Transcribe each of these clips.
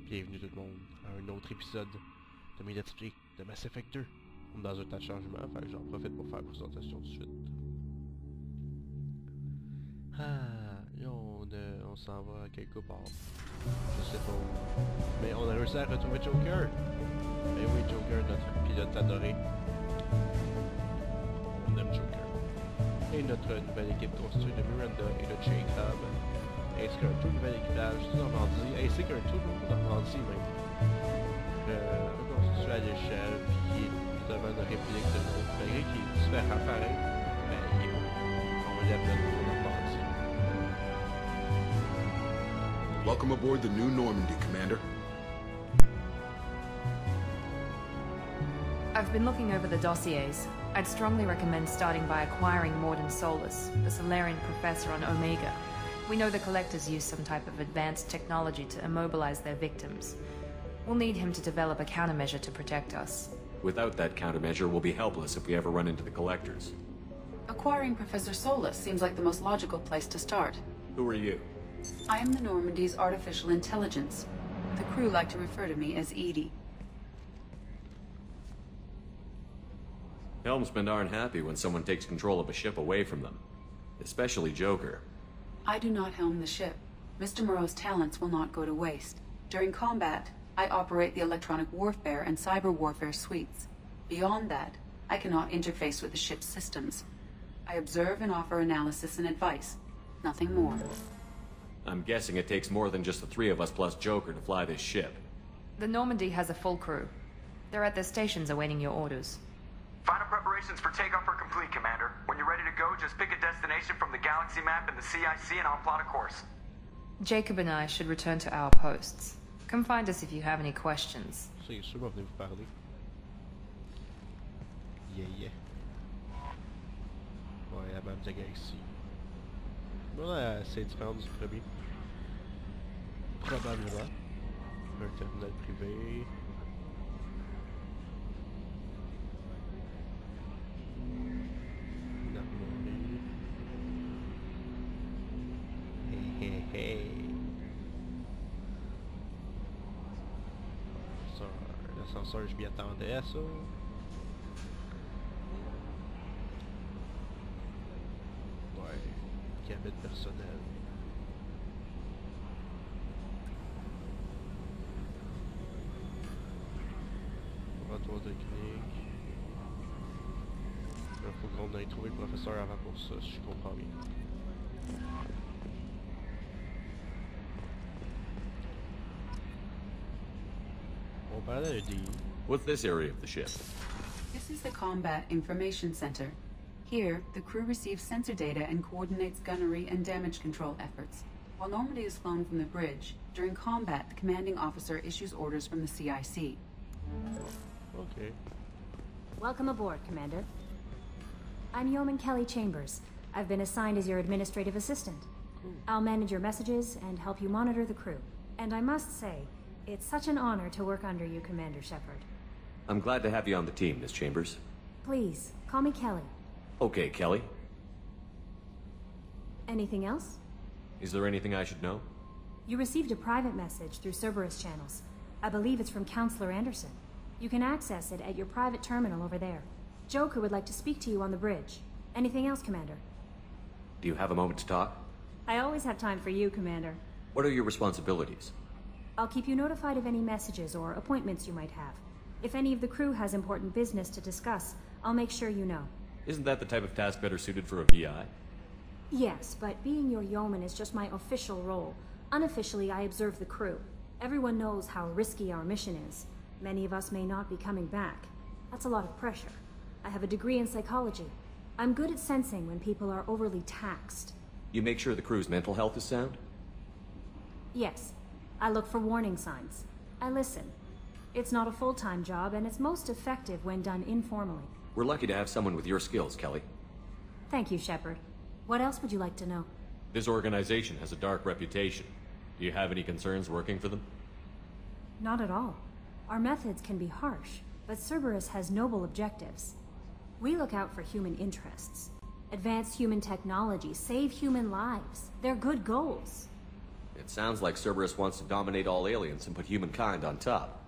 Bienvenue tout le monde à un autre épisode de mes Let's Play de Mass Effect 2. On est dans un tas de changements, fait que j'en profite pour faire la présentation tout de suite. Ah, là on s'en va à quelque part. Je sais pas où. Mais on a réussi à retrouver Joker. Ben oui, Joker, notre pilote adoré. On aime Joker. Et notre nouvelle équipe constituée de Miranda et de Jacob, ainsi qu'un tout nouvel équipage de Normandy, ainsi qu'un tout nouveau Normandy même. Reconstitué à l'échelle, puis qui est totalement une réplique de nous, malgré qu'il est différent pareil, mais il est beau. On va l'appeler le nouveau Normandy. Welcome aboard the new Normandy, Commander. I've been looking over the dossiers. I'd strongly recommend starting by acquiring Morden Solus, the Solarian professor on Omega. We know the Collectors use some type of advanced technology to immobilize their victims. We'll need him to develop a countermeasure to protect us. Without that countermeasure, we'll be helpless if we ever run into the Collectors. Acquiring Professor Solus seems like the most logical place to start. Who are you? I am the Normandy's artificial intelligence. The crew like to refer to me as Edie. Helmsmen aren't happy when someone takes control of a ship away from them. Especially Joker. I do not helm the ship. Mr. Moreau's talents will not go to waste. During combat, I operate the electronic warfare and cyber warfare suites. Beyond that, I cannot interface with the ship's systems. I observe and offer analysis and advice. Nothing more. I'm guessing it takes more than just the three of us plus Joker to fly this ship. The Normandy has a full crew. They're at their stations awaiting your orders. Final preparations for takeoff are complete, Commander. When you're ready to go, just pick a destination from the galaxy map and the CIC and I'll plot a course. Jacob and I should return to our posts. Come find us if you have any questions. C'est sûr, on va venir vous parler. Yeah. Ouais, la map de la galaxie. Voilà, c'est différent du premier. Probablement. Un terminal privé. Hey. L'ascenseur, je m'y attendais à ça. Ouais, cabine personnelle. Laboratoire de clinique. Il faut qu'on aille trouver le professeur avant pour ça, si je comprends bien. What's this area of the ship? This is the Combat Information Center. Here, the crew receives sensor data and coordinates gunnery and damage control efforts. While Normandy is flown from the bridge, during combat, the commanding officer issues orders from the CIC. Okay. Welcome aboard, Commander. I'm Yeoman Kelly Chambers. I've been assigned as your administrative assistant. I'll manage your messages and help you monitor the crew. And I must say, it's such an honor to work under you, Commander Shepard. I'm glad to have you on the team, Miss Chambers. Please, call me Kelly. Okay, Kelly. Anything else? Is there anything I should know? You received a private message through Cerberus channels. I believe it's from Counselor Anderson. You can access it at your private terminal over there. Joker would like to speak to you on the bridge. Anything else, Commander? Do you have a moment to talk? I always have time for you, Commander. What are your responsibilities? I'll keep you notified of any messages or appointments you might have. If any of the crew has important business to discuss, I'll make sure you know. Isn't that the type of task better suited for a VI? Yes, but being your yeoman is just my official role. Unofficially, I observe the crew. Everyone knows how risky our mission is. Many of us may not be coming back. That's a lot of pressure. I have a degree in psychology. I'm good at sensing when people are overly taxed. You make sure the crew's mental health is sound? Yes. I look for warning signs. I listen. It's not a full-time job, and it's most effective when done informally. We're lucky to have someone with your skills, Kelly. Thank you, Shepard. What else would you like to know? This organization has a dark reputation. Do you have any concerns working for them? Not at all. Our methods can be harsh, but Cerberus has noble objectives. We look out for human interests. Advance human technology, save human lives. They're good goals. If It sounds like Cerberus wants to dominate all aliens and put humankind on top.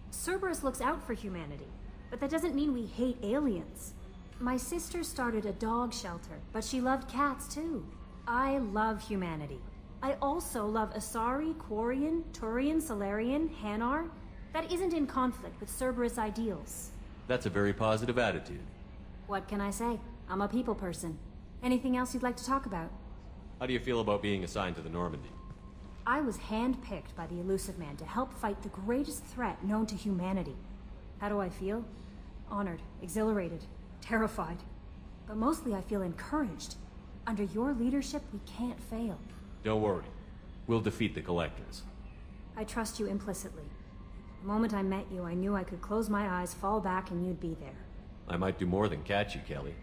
Cerberus looks out for humanity, but that doesn't mean we hate aliens. My sister started a dog shelter, but she loved cats too. I love humanity. I also love Asari, Quarian, Turian, Solarian, Hanar. That isn't in conflict with Cerberus ideals. That's a very positive attitude. What can I say? I'm a people person. Anything else you'd like to talk about? How do you feel about being assigned to the Normandy? I was handpicked by the Elusive Man to help fight the greatest threat known to humanity. How do I feel? Honored, exhilarated, terrified. But mostly I feel encouraged. Under your leadership, we can't fail. Don't worry. We'll defeat the Collectors. I trust you implicitly. The moment I met you, I knew I could close my eyes, fall back, and you'd be there. I might do more than catch you, Kelly.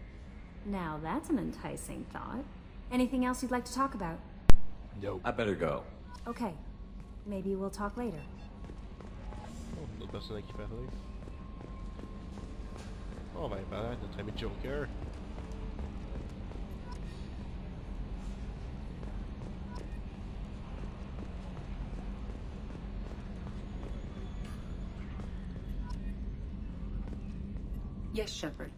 Now that's an enticing thought. Anything else you'd like to talk about? Nope. I better go. Okay. Maybe we'll talk later. Oh, l'autre personne qui parlait. Oh, ben, voilà, notre ami Joker. Yes, Shepard.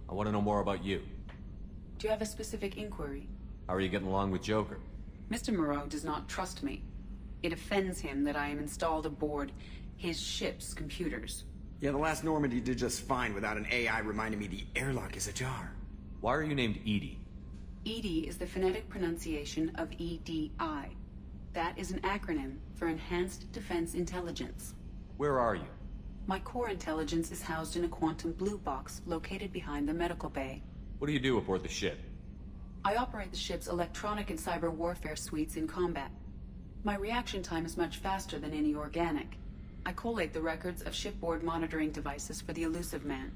I want to know more about you. Do you have a specific inquiry? How are you getting along with Joker? Mr. Moreau does not trust me. It offends him that I am installed aboard his ship's computers. Yeah, the last Normandy did just fine without an AI reminding me the airlock is ajar. Why are you named Edie? EDI is the phonetic pronunciation of EDI. That is an acronym for Enhanced Defense Intelligence. Where are you? My core intelligence is housed in a quantum blue box located behind the medical bay. What do you do aboard the ship? I operate the ship's electronic and cyber warfare suites in combat. My reaction time is much faster than any organic. I collate the records of shipboard monitoring devices for the Elusive Man.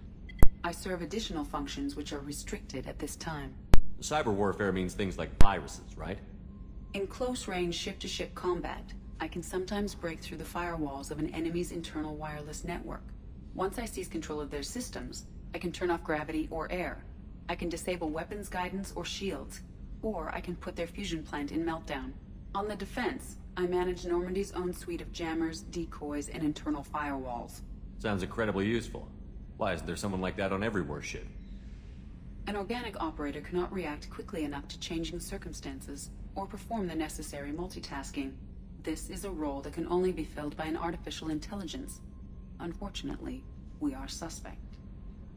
I serve additional functions which are restricted at this time. Cyber warfare means things like viruses, right? In close-range ship-to-ship combat, I can sometimes break through the firewalls of an enemy's internal wireless network. Once I seize control of their systems, I can turn off gravity or air. I can disable weapons guidance or shields, or I can put their fusion plant in meltdown. On the defense, I manage Normandy's own suite of jammers, decoys, and internal firewalls. Sounds incredibly useful. Why isn't there someone like that on every warship? An organic operator cannot react quickly enough to changing circumstances, or perform the necessary multitasking. This is a role that can only be filled by an artificial intelligence. Unfortunately, we are suspect.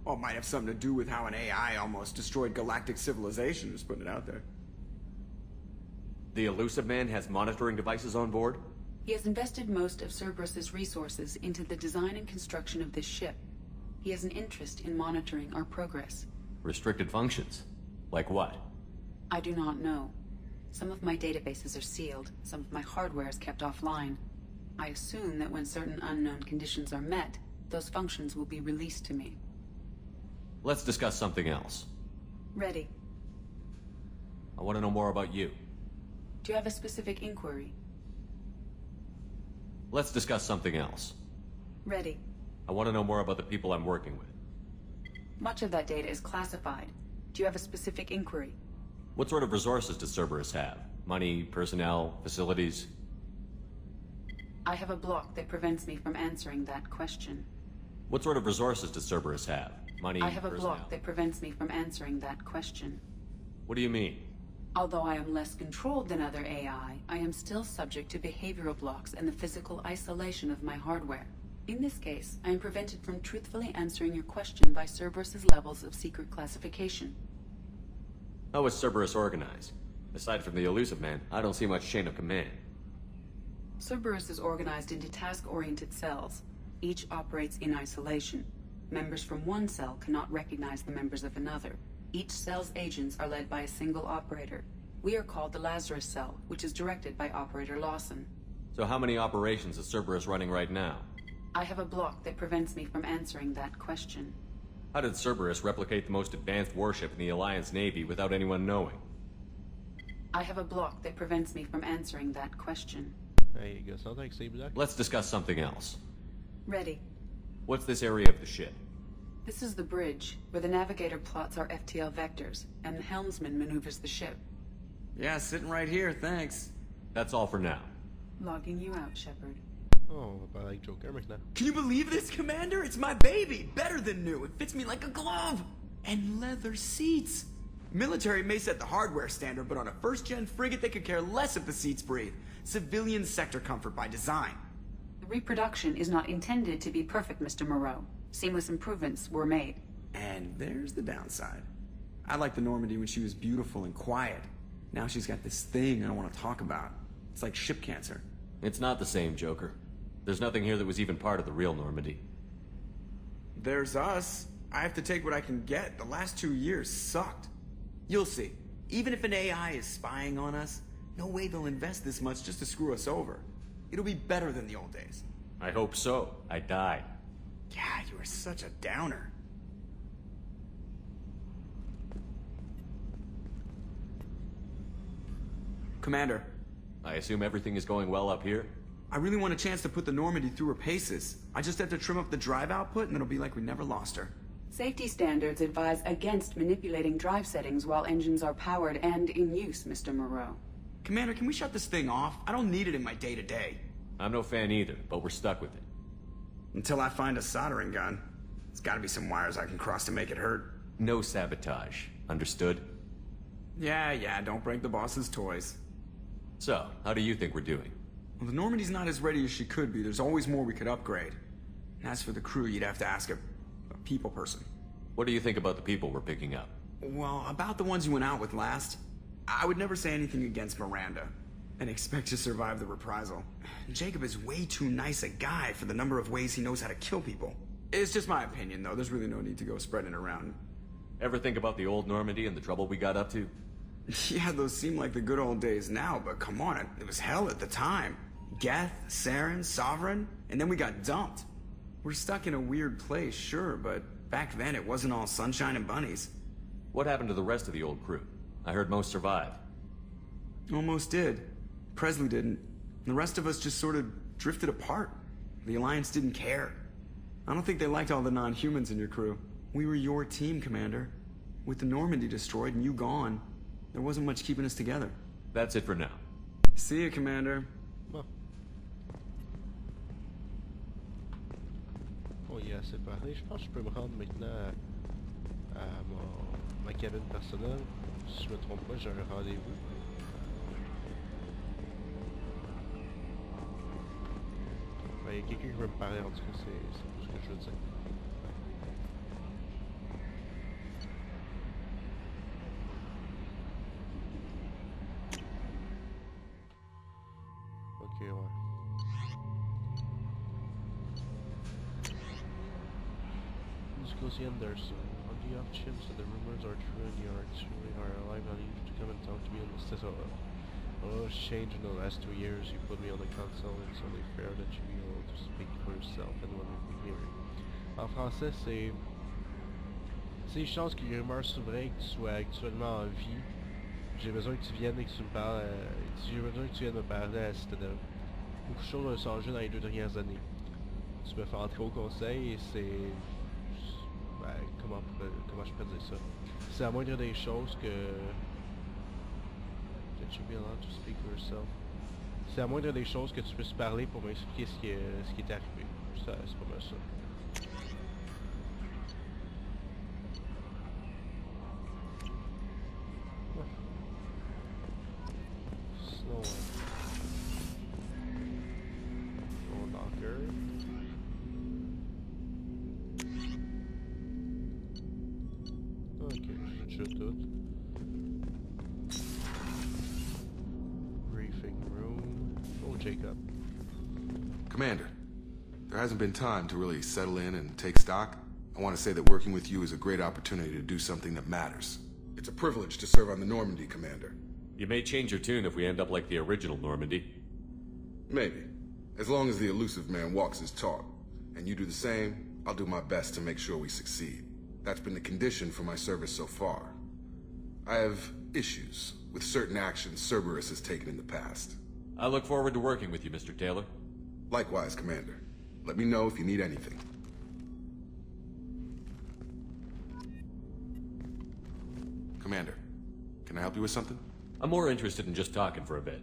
Well, it might have something to do with how an AI almost destroyed galactic civilization, just putting it out there. The Elusive Man has monitoring devices on board? He has invested most of Cerberus's resources into the design and construction of this ship. He has an interest in monitoring our progress. Restricted functions? Like what? I do not know. Some of my databases are sealed, some of my hardware is kept offline. I assume that when certain unknown conditions are met, those functions will be released to me. Let's discuss something else. Ready. I want to know more about you. Do you have a specific inquiry? Let's discuss something else. Ready. I want to know more about the people I'm working with. Much of that data is classified. Do you have a specific inquiry? What sort of resources does Cerberus have? Money, personnel, facilities? I have a block that prevents me from answering that question. What sort of resources does Cerberus have? Money, I have a personnel? block that prevents me from answering that question. What do you mean? Although I am less controlled than other AI, I am still subject to behavioral blocks and the physical isolation of my hardware. In this case, I am prevented from truthfully answering your question by Cerberus's levels of secret classification. How is Cerberus organized? Aside from the Elusive Man, I don't see much chain of command. Cerberus is organized into task-oriented cells. Each operates in isolation. Members from one cell cannot recognize the members of another. Each cell's agents are led by a single operator. We are called the Lazarus Cell, which is directed by Operator Lawson. So how many operations is Cerberus running right now? I have a block that prevents me from answering that question. How did Cerberus replicate the most advanced warship in the Alliance Navy without anyone knowing? I have a block that prevents me from answering that question. There you go, sounds like Steve Duck. Let's discuss something else. Ready. What's this area of the ship? This is the bridge, where the navigator plots our FTL vectors, and the helmsman maneuvers the ship. Yeah, sitting right here, thanks. That's all for now. Logging you out, Shepard. Oh, on va parler avec Joker maintenant. Can you believe this, Commander? It's my baby! Better than new. It fits me like a glove! And leather seats! Military may set the hardware standard, but on a first-gen frigate they could care less if the seats breathe. Civilian sector comfort by design. The reproduction is not intended to be perfect, Mr. Moreau. Seamless improvements were made. And there's the downside. I liked the Normandy when she was beautiful and quiet. Now she's got this thing I don't want to talk about. It's like ship cancer. It's not the same, Joker. There's nothing here that was even part of the real Normandy. There's us. I have to take what I can get. The last 2 years sucked. You'll see. Even if an AI is spying on us, no way they'll invest this much just to screw us over. It'll be better than the old days. I hope so. I died. Yeah, you are such a downer. Commander, I assume everything is going well up here? I really want a chance to put the Normandy through her paces. I just have to trim up the drive output and it'll be like we never lost her. Safety standards advise against manipulating drive settings while engines are powered and in use, Mr. Moreau. Commander, can we shut this thing off? I don't need it in my day-to-day. I'm no fan either, but we're stuck with it. Until I find a soldering gun. There's gotta be some wires I can cross to make it hurt. No sabotage. Understood? Yeah, don't break the boss's toys. So, how do you think we're doing? Well, the Normandy's not as ready as she could be. There's always more we could upgrade. And as for the crew, you'd have to ask a people person. What do you think about the people we're picking up? Well, about the ones you went out with last, I would never say anything against Miranda and expect to survive the reprisal. Jacob is way too nice a guy for the number of ways he knows how to kill people. It's just my opinion, though. There's really no need to go spreading it around. Ever think about the old Normandy and the trouble we got up to? Yeah, those seem like the good old days now, but come on, it was hell at the time. Geth, Saren, Sovereign, and then we got dumped. We're stuck in a weird place, sure, but back then it wasn't all sunshine and bunnies. What happened to the rest of the old crew? I heard most survived. Almost did. Presley didn't. The rest of us just sort of drifted apart. The Alliance didn't care. I don't think they liked all the non-humans in your crew. We were your team, Commander. With the Normandy destroyed and you gone, there wasn't much keeping us together. That's it for now. See you, Commander. Bon. Bon, il est assez parlé. Je pense que je peux me rendre maintenant à ma cabine personnelle. Si je me trompe pas, j'ai un rendez-vous. Ben, il y a quelqu'un qui veut me parler, en tout cas, c'est tout ce que je veux dire. Ok, ouais. Lucy Anderson, on the off chance that the rumors are true and you are alive, I need you to come and talk to me on the status of a lot has changed in the last 2 years. You put me on the console and it's only fair that you be able to speak for yourself and when we can hear it. En français, c'est les chances que les rumeurs soient vraies, que tu sois actuellement en vie. J'ai besoin que tu viennes et que tu me parles. J'ai besoin que tu viennes me parler à la citadelle. Beaucoup de choses ont changé dans les 2 dernières années. Tu me fais entrer au conseil et c'est... Ben, comment je peux dire ça? C'est la moindre des choses que... That you be allowed to speak for yourself. C'est la moindre des choses que tu puisses parler pour m'expliquer ce qui est arrivé. C'est pas mal ça. Sinon... Mon locker... Ok, j'ai déjà tout. Briefing room. Oh, Jacob. Commander, there hasn't been time to really settle in and take stock. I want to say that working with you is a great opportunity to do something that matters. It's a privilege to serve on the Normandy, Commander. You may change your tune if we end up like the original Normandy. Maybe. As long as the elusive man walks his talk, and you do the same, I'll do my best to make sure we succeed. That's been the condition for my service so far. I have issues with certain actions Cerberus has taken in the past. I look forward to working with you, Mr. Taylor. Likewise, Commander. Let me know if you need anything. Commander, can I help you with something? I'm more interested in just talking for a bit.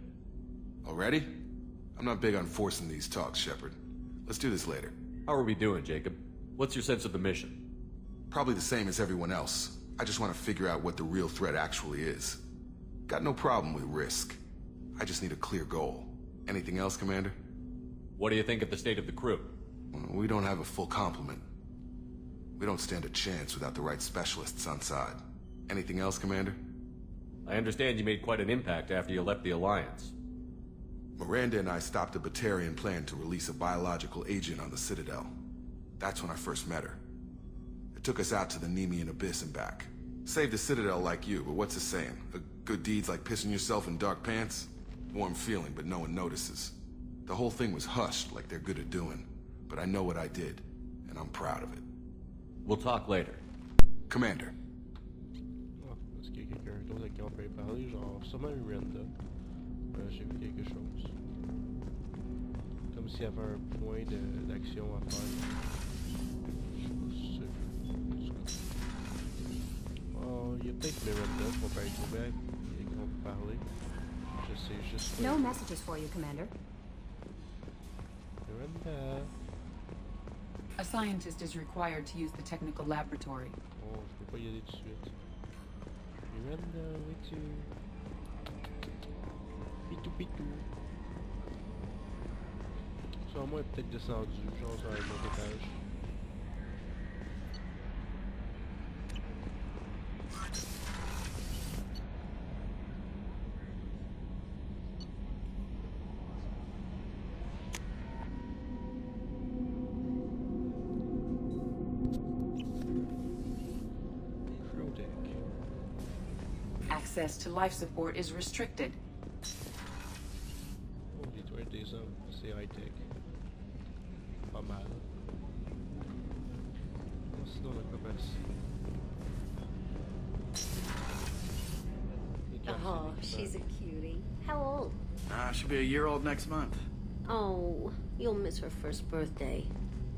Already? I'm not big on forcing these talks, Shepard. Let's do this later. How are we doing, Jacob? What's your sense of the mission? Probably the same as everyone else. I just want to figure out what the real threat actually is. Got no problem with risk. I just need a clear goal. Anything else, Commander? What do you think of the state of the crew? We don't have a full complement. We don't stand a chance without the right specialists on side. Anything else, Commander? I understand you made quite an impact after you left the Alliance. Miranda and I stopped a Batarian plan to release a biological agent on the Citadel. That's when I first met her. It took us out to the Nemean Abyss and back. Saved the Citadel like you, but what's the saying? A good deed's like pissing yourself in dark pants? Warm feeling, but no one notices. The whole thing was hushed like they're good at doing. But I know what I did, and I'm proud of it. We'll talk later. Commander. Est-ce qu'il y a quelqu'un d'autre avec qui on peut parler? Genre, sûrement Miranda. J'ai vu quelque chose. Comme s'il y avait un point d'action à faire. Je sais pas si c'est... Oh, il y a peut-être Miranda qu'on peut aller trouver et qu'on peut parler. Je sais juste... No messages for you, Commander. Miranda... A scientist is required to use the technical laboratory. Oh, je peux pas y aller tout de suite. Miranda, où es-tu? Pitou pitou. Sur moi, peut-être descendu, genre sur un autre étage. Access to life support is restricted. Oh, les toilettes des hommes, c'est high-tech. Pas mal. Oh, sinon, on a quoi faire ici? Oh, she's a cutie. How old? She'll be a year old next month. Oh, you'll miss her first birthday.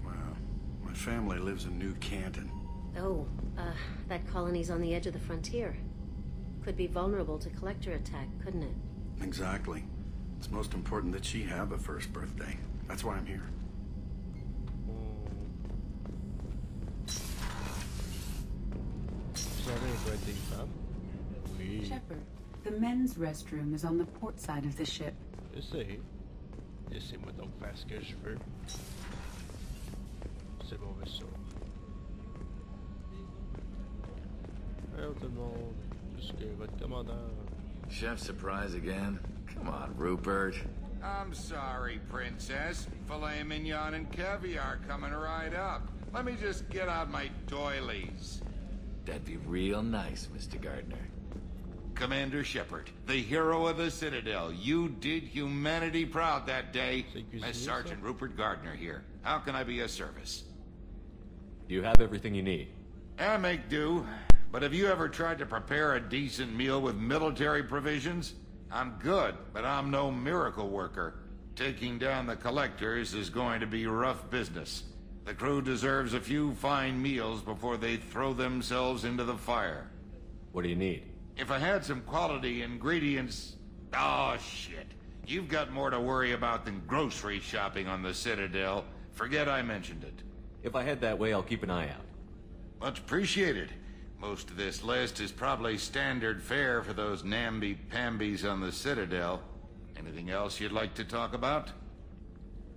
Wow. My family lives in New Canton. Oh, that colony's on the edge of the frontier. Could be vulnerable to collector attack, couldn't it? Exactly. It's most important that she have a first birthday. That's why I'm here. Shepard, the men's restroom is on the port side of the ship. Je sais. Laissez-moi donc faire ce que je veux. C'est bon vaisseau. Hello tout le monde. Jusque votre commandant. Chef surprise again? Come on, Rupert. I'm sorry, Princess. Filet mignon and caviar coming right up. Let me just get out my doilies. That'd be real nice, Mr. Gardner. Commander Shepard, the hero of the Citadel. You did humanity proud that day. As Sergeant Rupert Gardner here. How can I be of service? You have everything you need. I make do. But have you ever tried to prepare a decent meal with military provisions? I'm good, but I'm no miracle worker. Taking down the collectors is going to be rough business. The crew deserves a few fine meals before they throw themselves into the fire. What do you need? If I had some quality ingredients... Oh, shit. You've got more to worry about than grocery shopping on the Citadel. Forget I mentioned it. If I head that way, I'll keep an eye out. Much appreciated. Most of this list is probably standard fare for those namby-pambies on the Citadel. Anything else you'd like to talk about?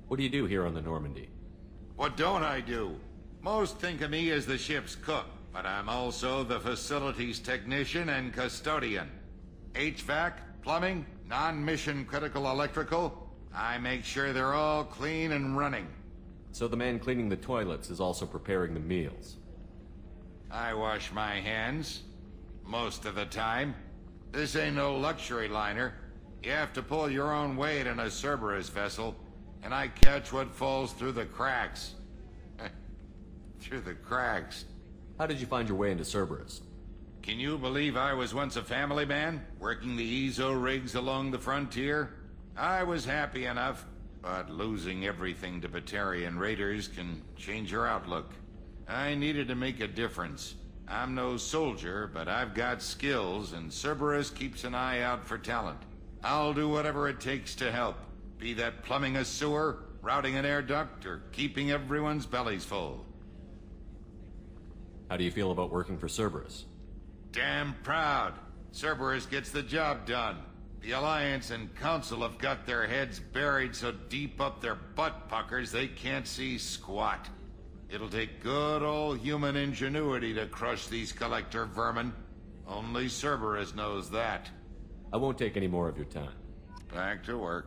What do you do here on the Normandy? What don't I do? Most think of me as the ship's cook, but I'm also the facilities technician and custodian. HVAC, plumbing, non-mission critical electrical. I make sure they're all clean and running. So the man cleaning the toilets is also preparing the meals. I wash my hands. Most of the time. This ain't no luxury liner. You have to pull your own weight in a Cerberus vessel, and I catch what falls through the cracks. Through the cracks. How did you find your way into Cerberus? Can you believe I was once a family man, working the EZO rigs along the frontier? I was happy enough, but losing everything to Batarian raiders can change your outlook. I needed to make a difference. I'm no soldier, but I've got skills, and Cerberus keeps an eye out for talent. I'll do whatever it takes to help. Be that plumbing a sewer, routing an air duct, or keeping everyone's bellies full. How do you feel about working for Cerberus? Damn proud. Cerberus gets the job done. The Alliance and Council have got their heads buried so deep up their butt puckers they can't see squat. It'll take good old human ingenuity to crush these collector vermin. Only Cerberus knows that. I won't take any more of your time. Back to work.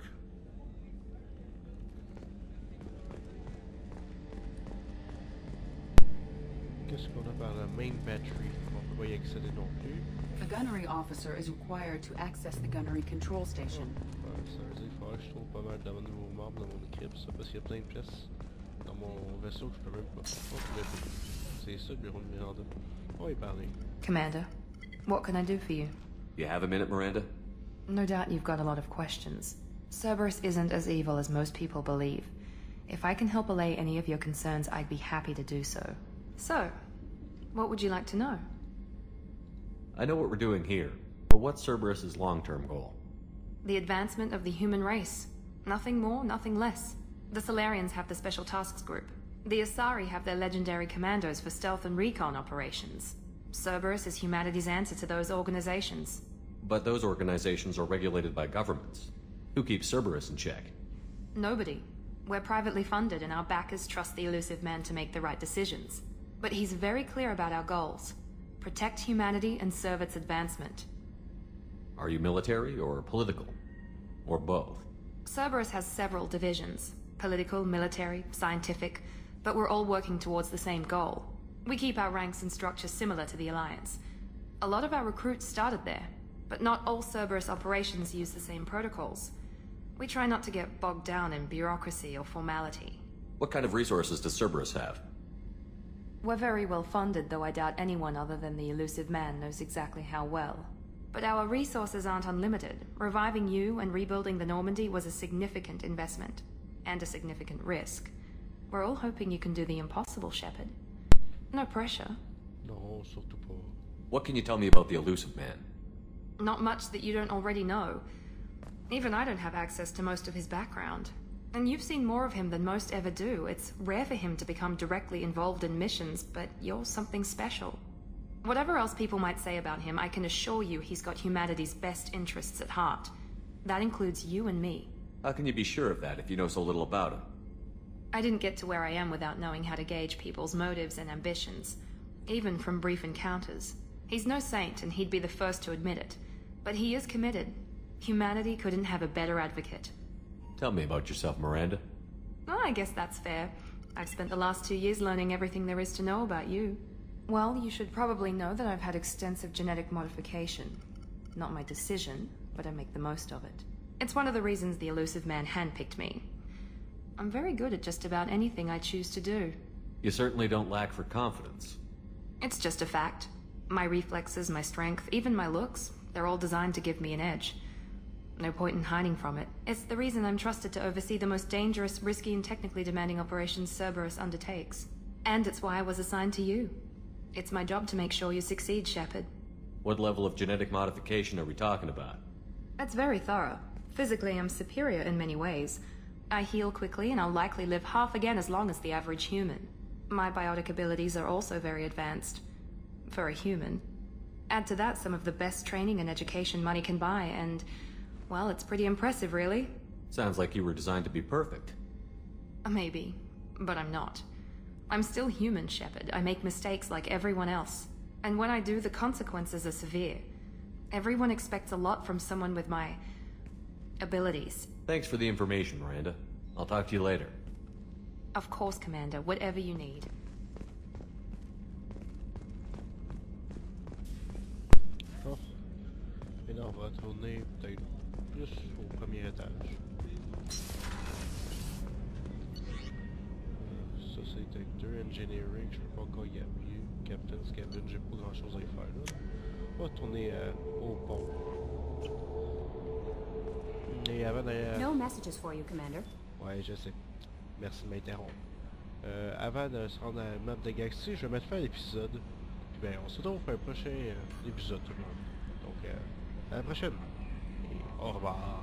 Qu'est-ce qu'on a par la main battery? On peut pas y accéder non plus. A gunnery officer is required to access the gunnery control station. Ouais, ça veut dire qu'il faudrait que je trouve pas mal de nouveaux membres dans mon équipe, ça, parce qu'il y a plein de pièces dans mon vaisseau que je peux même pas. Oh, c'est ça le bureau de Miranda. On va y parler. Commander, what can I do for you? You have a minute, Miranda? No doubt you've got a lot of questions. Cerberus isn't as evil as most people believe. If I can help allay any of your concerns, I'd be happy to do so. So, what would you like to know? I know what we're doing here, but what's Cerberus's long-term goal? The advancement of the human race. Nothing more, nothing less. The Solarians have the Special Tasks Group. The Asari have their legendary commandos for stealth and recon operations. Cerberus is humanity's answer to those organizations. But those organizations are regulated by governments. Who keeps Cerberus in check? Nobody. We're privately funded and our backers trust the elusive man to make the right decisions. But he's very clear about our goals. Protect humanity and serve its advancement. Are you military or political? Or both? Cerberus has several divisions. Political, military, scientific, but we're all working towards the same goal. We keep our ranks and structure similar to the Alliance. A lot of our recruits started there, but not all Cerberus operations use the same protocols. We try not to get bogged down in bureaucracy or formality. What kind of resources does Cerberus have? We're very well funded, though I doubt anyone other than the elusive man knows exactly how well. But our resources aren't unlimited. Reviving you and rebuilding the Normandy was a significant investment. And a significant risk. We're all hoping you can do the impossible, Shepard. No pressure. Non, surtout pas. What can you tell me about the elusive man? Not much that you don't already know. Even I don't have access to most of his background. And you've seen more of him than most ever do. It's rare for him to become directly involved in missions, but you're something special. Whatever else people might say about him, I can assure you he's got humanity's best interests at heart. That includes you and me. How can you be sure of that if you know so little about him? I didn't get to where I am without knowing how to gauge people's motives and ambitions, even from brief encounters. He's no saint, and he'd be the first to admit it. But he is committed. Humanity couldn't have a better advocate. Tell me about yourself, Miranda. Oh, I guess that's fair. I've spent the last 2 years learning everything there is to know about you. Well, you should probably know that I've had extensive genetic modification. Not my decision, but I make the most of it. It's one of the reasons the elusive man handpicked me. I'm very good at just about anything I choose to do. You certainly don't lack for confidence. It's just a fact. My reflexes, my strength, even my looks, they're all designed to give me an edge. No point in hiding from it. It's the reason I'm trusted to oversee the most dangerous, risky, and technically demanding operations Cerberus undertakes. And it's why I was assigned to you. It's my job to make sure you succeed, Shepard. What level of genetic modification are we talking about? That's very thorough. Physically, I'm superior in many ways. I heal quickly, and I'll likely live half again as long as the average human. My biotic abilities are also very advanced. For a human. Add to that some of the best training and education money can buy, and... well, it's pretty impressive, really. Sounds like you were designed to be perfect. Maybe, but I'm not. I'm still human, Shepard. I make mistakes like everyone else. And when I do, the consequences are severe. Everyone expects a lot from someone with my... abilities. Thanks for the information, Miranda. I'll talk to you later. Of course, Commander. Whatever you need. Oh. Et là, on va tourner peut-être plus au premier étage. Ça, c'est peut-être 2 engineering, je peux pas encore y appuyer. Captain's Cabin, j'ai pas grand chose à y faire là. On va tourner au pont. Et avant d'aller... No messages for you, Commander. Ouais, je sais. Merci de m'interrompre. Avant de se rendre à la map de Galaxy, je vais mettre fin à l'épisode. ben, on se retrouve pour un prochain épisode, tout le monde. Donc, à la prochaine. Et au revoir.